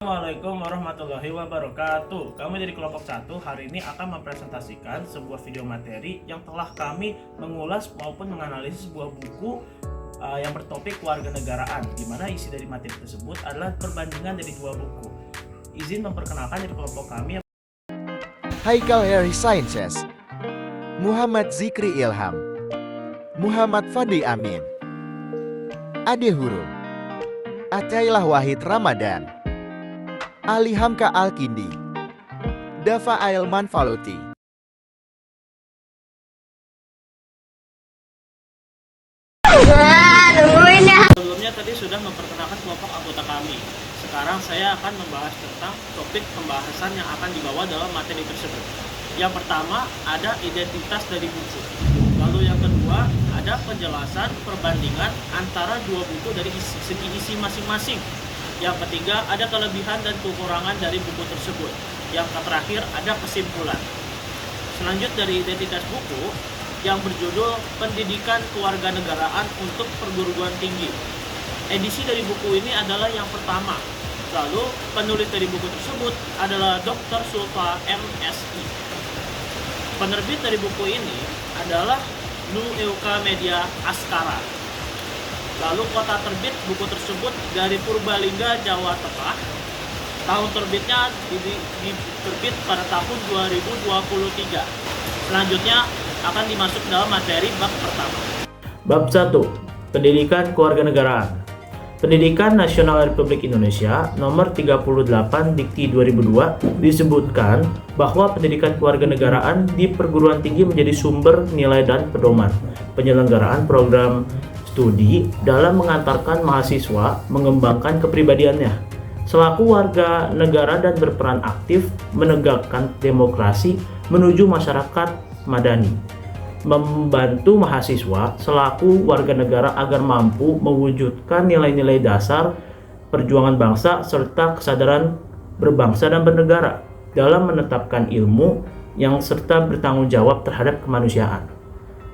Assalamualaikum warahmatullahi wabarakatuh. Kami dari kelompok 1 hari ini akan mempresentasikan sebuah video materi yang telah kami mengulas maupun menganalisis sebuah buku yang bertopik kewarganegaraan, di mana isi dari materi tersebut adalah perbandingan dari dua buku. Izin memperkenalkan dari kelompok kami. Haikal Harry Sciences, Muhammad Zikri Ilham, Muhammad Fadli Amin, Ade Hurul, Atailah Wahid Ramadan, Ali Hamka Al-Kindi, Dava Ailman Faluti. Sebelumnya tadi sudah memperkenalkan kelompok anggota kami. Sekarang saya akan membahas tentang topik pembahasan yang akan dibawa dalam materi tersebut. Yang pertama ada identitas dari buku. Lalu yang kedua ada penjelasan perbandingan antara dua buku dari segi isi masing-masing. Yang ketiga ada kelebihan dan kekurangan dari buku tersebut. Yang terakhir ada kesimpulan. Selanjut dari identitas buku yang berjudul Pendidikan Kewarganegaraan untuk Perguruan Tinggi. Edisi dari buku ini adalah yang pertama. Lalu penulis dari buku tersebut adalah Dr. Sulfa MSI. Penerbit dari buku ini adalah Nu Euka Media Askara. Lalu kota terbit buku tersebut dari Purbalingga, Jawa Tengah. Tahun terbitnya diterbit pada tahun 2023. Selanjutnya akan dimasuk dalam materi bab pertama. Bab 1. Pendidikan Kewarganegaraan. Pendidikan Nasional Republik Indonesia Nomor 38 Dikti 2002 disebutkan bahwa pendidikan kewarganegaraan di perguruan tinggi menjadi sumber nilai dan pedoman penyelenggaraan program studi dalam mengantarkan mahasiswa mengembangkan kepribadiannya selaku warga negara dan berperan aktif menegakkan demokrasi menuju masyarakat madani, membantu mahasiswa selaku warga negara agar mampu mewujudkan nilai-nilai dasar perjuangan bangsa serta kesadaran berbangsa dan bernegara dalam menetapkan ilmu yang serta bertanggung jawab terhadap kemanusiaan.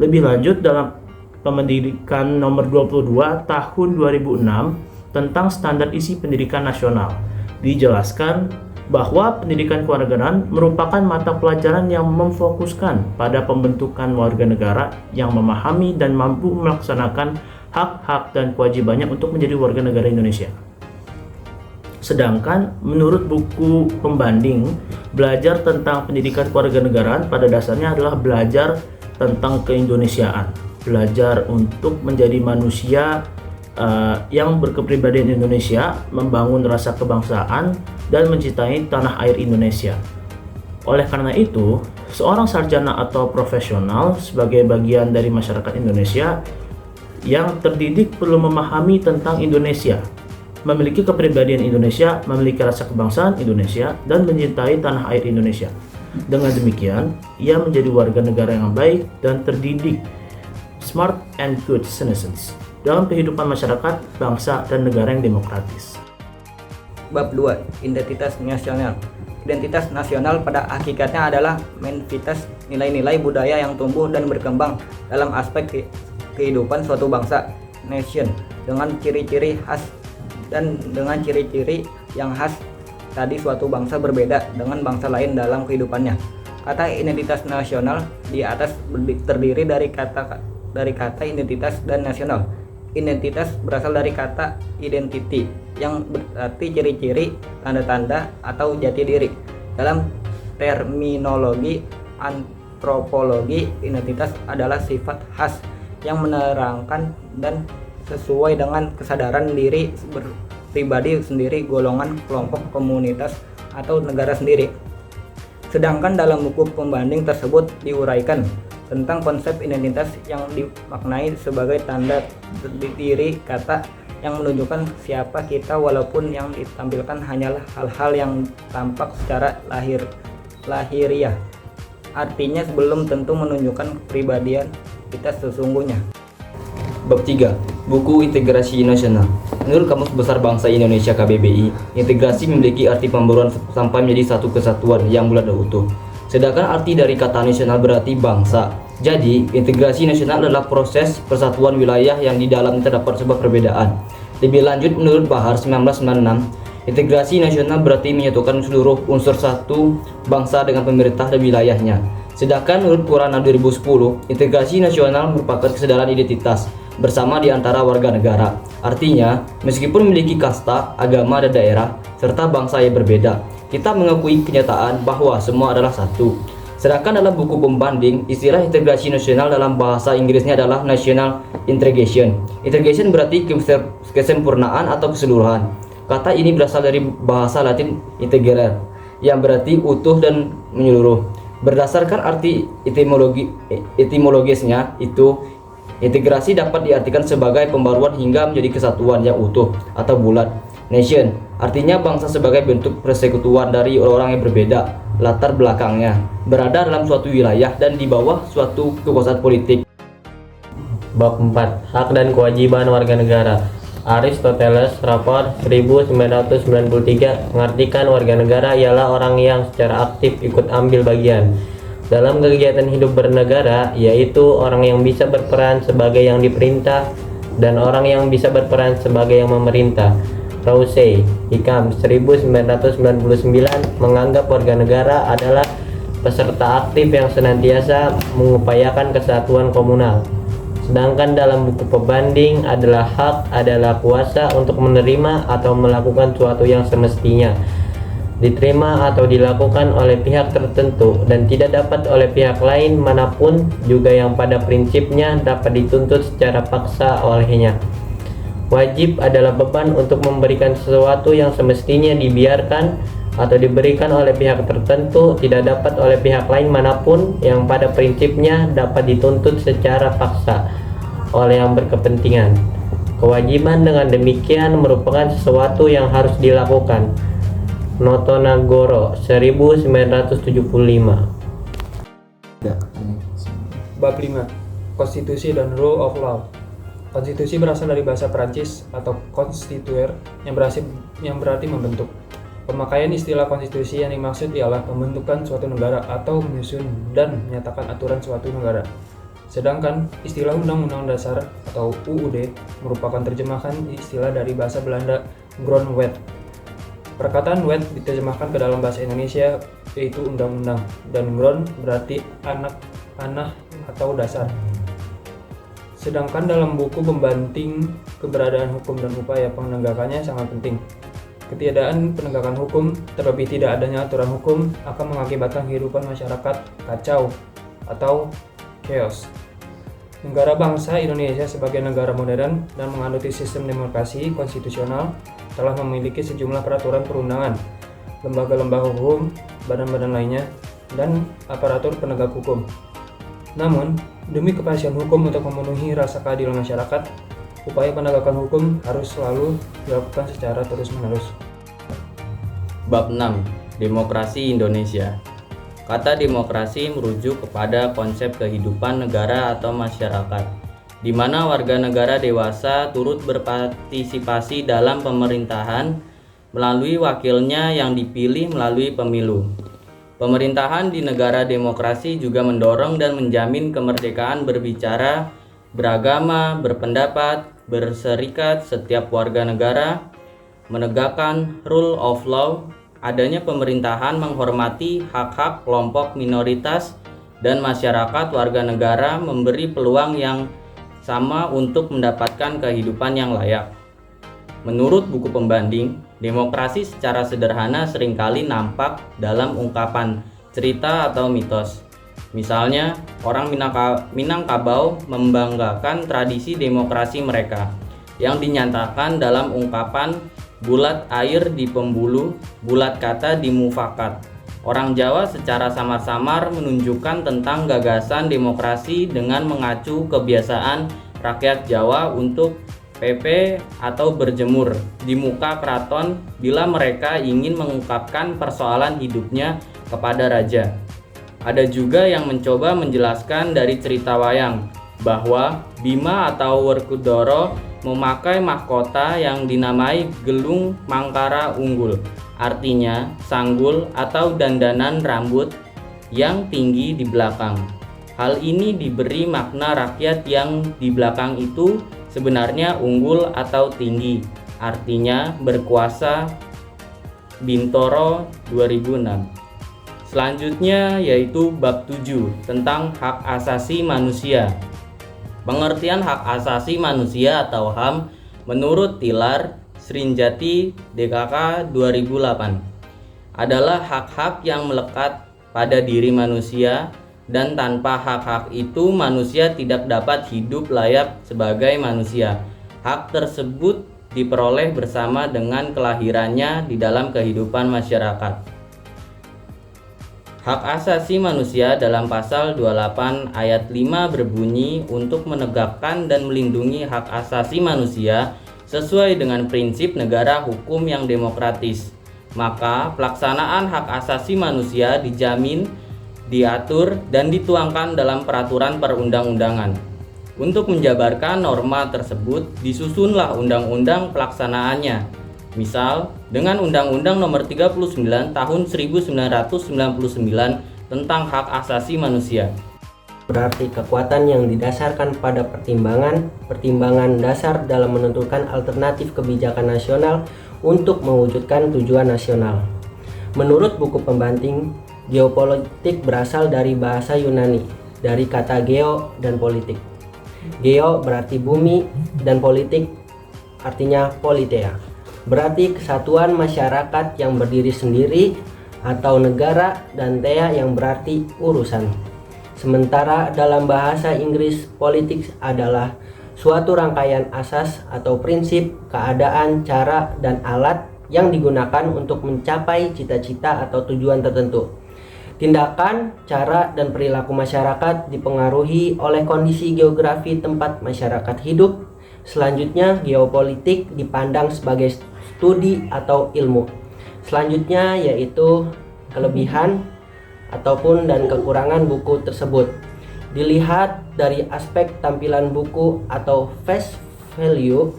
Lebih lanjut dalam Pendidikan nomor 22 tahun 2006 tentang standar isi pendidikan nasional dijelaskan bahwa pendidikan kewarganegaraan merupakan mata pelajaran yang memfokuskan pada pembentukan warga negara yang memahami dan mampu melaksanakan hak-hak dan kewajibannya untuk menjadi warga negara Indonesia. Sedangkan menurut buku pembanding, belajar tentang pendidikan kewarganegaraan pada dasarnya adalah belajar tentang keindonesiaan, belajar untuk menjadi manusia yang berkepribadian Indonesia, membangun rasa kebangsaan, dan mencintai tanah air Indonesia. Oleh karena itu, seorang sarjana atau profesional sebagai bagian dari masyarakat Indonesia yang terdidik perlu memahami tentang Indonesia, memiliki kepribadian Indonesia, memiliki rasa kebangsaan Indonesia, dan mencintai tanah air Indonesia. Dengan demikian, ia menjadi warga negara yang baik dan terdidik, smart and good citizens dalam kehidupan masyarakat, bangsa, dan negara yang demokratis. Bab 2. Identitas nasional. Identitas nasional pada hakikatnya adalah manifestas nilai-nilai budaya yang tumbuh dan berkembang dalam aspek kehidupan suatu bangsa, nation, dengan ciri-ciri khas dan dengan ciri-ciri yang khas tadi suatu bangsa berbeda dengan bangsa lain dalam kehidupannya. Kata identitas nasional di atas terdiri dari kata identitas dan nasional. Identitas berasal dari kata identity yang berarti ciri-ciri, tanda-tanda, atau jati diri. Dalam terminologi antropologi, identitas adalah sifat khas yang menerangkan dan sesuai dengan kesadaran diri pribadi sendiri, golongan, kelompok, komunitas, atau negara sendiri. Sedangkan dalam buku pembanding tersebut diuraikan tentang konsep identitas yang dimaknai sebagai tanda diri kata yang menunjukkan siapa kita, walaupun yang ditampilkan hanyalah hal-hal yang tampak secara lahiriah. Artinya belum tentu menunjukkan kepribadian kita sesungguhnya. Bab 3. Buku Integrasi Nasional. Menurut Kamus Besar Bangsa Indonesia KBBI, integrasi memiliki arti pembaruan sampai menjadi satu kesatuan yang bulat dan utuh. Sedangkan arti dari kata nasional berarti bangsa. Jadi, integrasi nasional adalah proses persatuan wilayah yang di dalamnya terdapat sebuah perbedaan. Lebih lanjut, menurut Bahar 1996, Integrasi nasional berarti menyatukan seluruh unsur satu bangsa dengan pemerintah dan wilayahnya. Sedangkan menurut Purana 2010, integrasi nasional merupakan kesadaran identitas bersama di antara warga negara. Artinya, meskipun memiliki kasta, agama, dan daerah, serta bangsa yang berbeda, kita mengakui kenyataan bahwa semua adalah satu. Sedangkan dalam buku pembanding, istilah integrasi nasional dalam bahasa Inggrisnya adalah national integration. Integration berarti kesempurnaan atau keseluruhan. Kata ini berasal dari bahasa Latin integer, yang berarti utuh dan menyeluruh. Berdasarkan arti etimologisnya itu, integrasi dapat diartikan sebagai pembaruan hingga menjadi kesatuan yang utuh atau bulat. Nation artinya bangsa sebagai bentuk persekutuan dari orang-orang yang berbeda latar belakangnya, berada dalam suatu wilayah dan di bawah suatu kekuasaan politik. Bab 4. Hak dan kewajiban warga negara. Aristoteles, rapor 1993, mengartikan warga negara ialah orang yang secara aktif ikut ambil bagian dalam kegiatan hidup bernegara, yaitu orang yang bisa berperan sebagai yang diperintah dan orang yang bisa berperan sebagai yang memerintah. Rousseau, Hikam 1999, menganggap warga negara adalah peserta aktif yang senantiasa mengupayakan kesatuan komunal. Sedangkan dalam buku pembanding adalah hak adalah kuasa untuk menerima atau melakukan sesuatu yang semestinya diterima atau dilakukan oleh pihak tertentu dan tidak dapat oleh pihak lain manapun, juga yang pada prinsipnya dapat dituntut secara paksa olehnya. Wajib adalah beban untuk memberikan sesuatu yang semestinya dibiarkan atau diberikan oleh pihak tertentu, tidak dapat oleh pihak lain manapun, yang pada prinsipnya dapat dituntut secara paksa oleh yang berkepentingan. Kewajiban dengan demikian merupakan sesuatu yang harus dilakukan. Notonagoro 1975. Bab 5. Konstitusi dan Rule of Law. Konstitusi berasal dari bahasa Perancis atau constituer yang berarti membentuk. Pemakaian istilah konstitusi yang dimaksud ialah pembentukan suatu negara atau menyusun dan menyatakan aturan suatu negara. Sedangkan istilah Undang-Undang Dasar atau UUD merupakan terjemahan istilah dari bahasa Belanda grondwet. Perkataan wet diterjemahkan ke dalam bahasa Indonesia yaitu undang-undang, dan grond berarti anak, tanah, atau dasar. Sedangkan dalam buku pembanding, keberadaan hukum dan upaya penegakannya sangat penting. Ketiadaan penegakan hukum, terlebih tidak adanya aturan hukum, akan mengakibatkan kehidupan masyarakat kacau atau chaos. Negara bangsa Indonesia sebagai negara modern dan menganuti sistem demokrasi konstitusional telah memiliki sejumlah peraturan perundangan, lembaga-lembaga hukum, badan-badan lainnya, dan aparatur penegak hukum. Namun, demi kepastian hukum untuk memenuhi rasa keadilan masyarakat, upaya penegakan hukum harus selalu dilakukan secara terus-menerus. Bab 6. Demokrasi Indonesia. Kata demokrasi merujuk kepada konsep kehidupan negara atau masyarakat, di mana warga negara dewasa turut berpartisipasi dalam pemerintahan melalui wakilnya yang dipilih melalui pemilu. Pemerintahan di negara demokrasi juga mendorong dan menjamin kemerdekaan berbicara, beragama, berpendapat, berserikat setiap warga negara, menegakkan rule of law. Adanya pemerintahan menghormati hak-hak kelompok minoritas dan masyarakat warga negara, memberi peluang yang sama untuk mendapatkan kehidupan yang layak. Menurut buku pembanding, demokrasi secara sederhana seringkali nampak dalam ungkapan cerita atau mitos. Misalnya, orang Minangkabau membanggakan tradisi demokrasi mereka yang dinyatakan dalam ungkapan bulat air di pembuluh, bulat kata di mufakat. Orang Jawa secara samar-samar menunjukkan tentang gagasan demokrasi dengan mengacu kebiasaan rakyat Jawa untuk PP atau berjemur di muka keraton bila mereka ingin mengungkapkan persoalan hidupnya kepada raja. Ada juga yang mencoba menjelaskan dari cerita wayang bahwa Bima atau Werkudara memakai mahkota yang dinamai gelung mangkara unggul, artinya sanggul atau dandanan rambut yang tinggi di belakang. Hal ini diberi makna rakyat yang di belakang itu sebenarnya unggul atau tinggi, artinya berkuasa Bintoro 2006. Selanjutnya yaitu bab 7 tentang hak asasi manusia. Pengertian hak asasi manusia atau HAM menurut Tilar Srinjati DKK 2008 adalah hak-hak yang melekat pada diri manusia, dan tanpa hak-hak itu manusia tidak dapat hidup layak sebagai manusia. Hak tersebut diperoleh bersama dengan kelahirannya di dalam kehidupan masyarakat. Hak asasi manusia dalam pasal 28 ayat 5 berbunyi untuk menegakkan dan melindungi hak asasi manusia sesuai dengan prinsip negara hukum yang demokratis. Maka pelaksanaan hak asasi manusia dijamin, diatur, dan dituangkan dalam peraturan perundang-undangan. Untuk menjabarkan norma tersebut, disusunlah undang-undang pelaksanaannya. Misal, dengan Undang-Undang Nomor 39 Tahun 1999 tentang Hak Asasi Manusia. Berarti kekuatan yang didasarkan pada pertimbangan dasar dalam menentukan alternatif kebijakan nasional untuk mewujudkan tujuan nasional. Menurut buku pembanting, geopolitik berasal dari bahasa Yunani, dari kata geo dan politik. Geo berarti bumi dan politik artinya politea, berarti kesatuan masyarakat yang berdiri sendiri atau negara, dan thea yang berarti urusan. Sementara dalam bahasa Inggris, politik adalah suatu rangkaian asas atau prinsip, keadaan, cara, dan alat yang digunakan untuk mencapai cita-cita atau tujuan tertentu. Tindakan, cara, dan perilaku masyarakat dipengaruhi oleh kondisi geografi tempat masyarakat hidup. Selanjutnya, geopolitik dipandang sebagai studi atau ilmu. Selanjutnya yaitu kelebihan ataupun dan kekurangan buku tersebut. Dilihat dari aspek tampilan buku atau face value,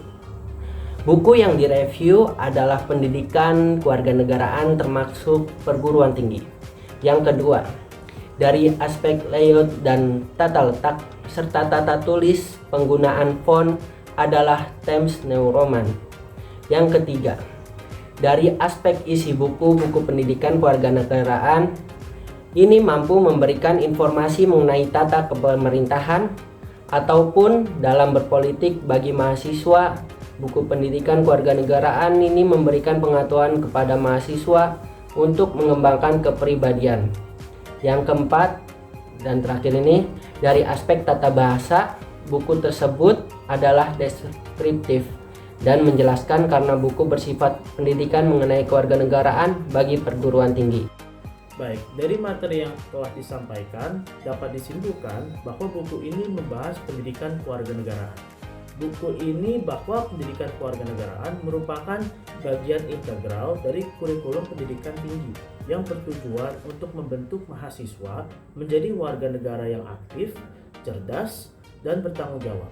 buku yang direview adalah pendidikan kewarganegaraan termasuk perguruan tinggi. Yang kedua, dari aspek layout dan tata letak serta tata tulis, penggunaan font adalah Times New Roman. Yang ketiga, dari aspek isi buku pendidikan kewarganegaraan ini mampu memberikan informasi mengenai tata kepemerintahan ataupun dalam berpolitik bagi mahasiswa. Buku pendidikan kewarganegaraan ini memberikan pengetahuan kepada mahasiswa untuk mengembangkan kepribadian. Yang keempat dan terakhir ini, dari aspek tata bahasa, buku tersebut adalah deskriptif dan menjelaskan karena buku bersifat pendidikan mengenai kewarganegaraan bagi perguruan tinggi. Baik, dari materi yang telah disampaikan dapat disimpulkan bahwa buku ini membahas pendidikan kewarganegaraan. Buku ini bahwa pendidikan kewarganegaraan merupakan bagian integral dari kurikulum pendidikan tinggi yang bertujuan untuk membentuk mahasiswa menjadi warga negara yang aktif, cerdas, dan bertanggung jawab.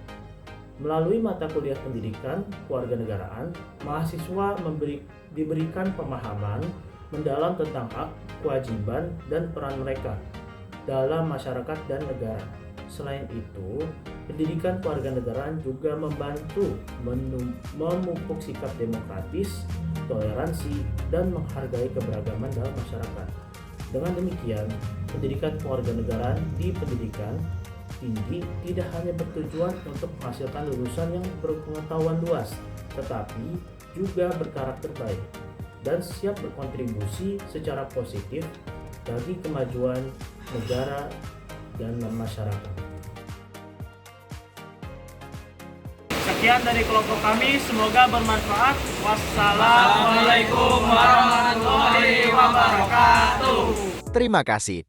Melalui mata kuliah pendidikan kewarganegaraan, mahasiswa diberikan pemahaman mendalam tentang hak, kewajiban, dan peran mereka dalam masyarakat dan negara. Selain itu, pendidikan kewarganegaraan juga membantu memupuk sikap demokratis, toleransi, dan menghargai keberagaman dalam masyarakat. Dengan demikian, pendidikan kewarganegaraan di pendidikan tinggi tidak hanya bertujuan untuk menghasilkan lulusan yang berpengetahuan luas, tetapi juga berkarakter baik dan siap berkontribusi secara positif bagi kemajuan negara dan masyarakat. Sekian dari kelompok kami, semoga bermanfaat. Wassalamualaikum warahmatullahi wabarakatuh. Terima kasih.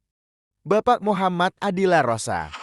Bapak Muhammad Adila Rosa.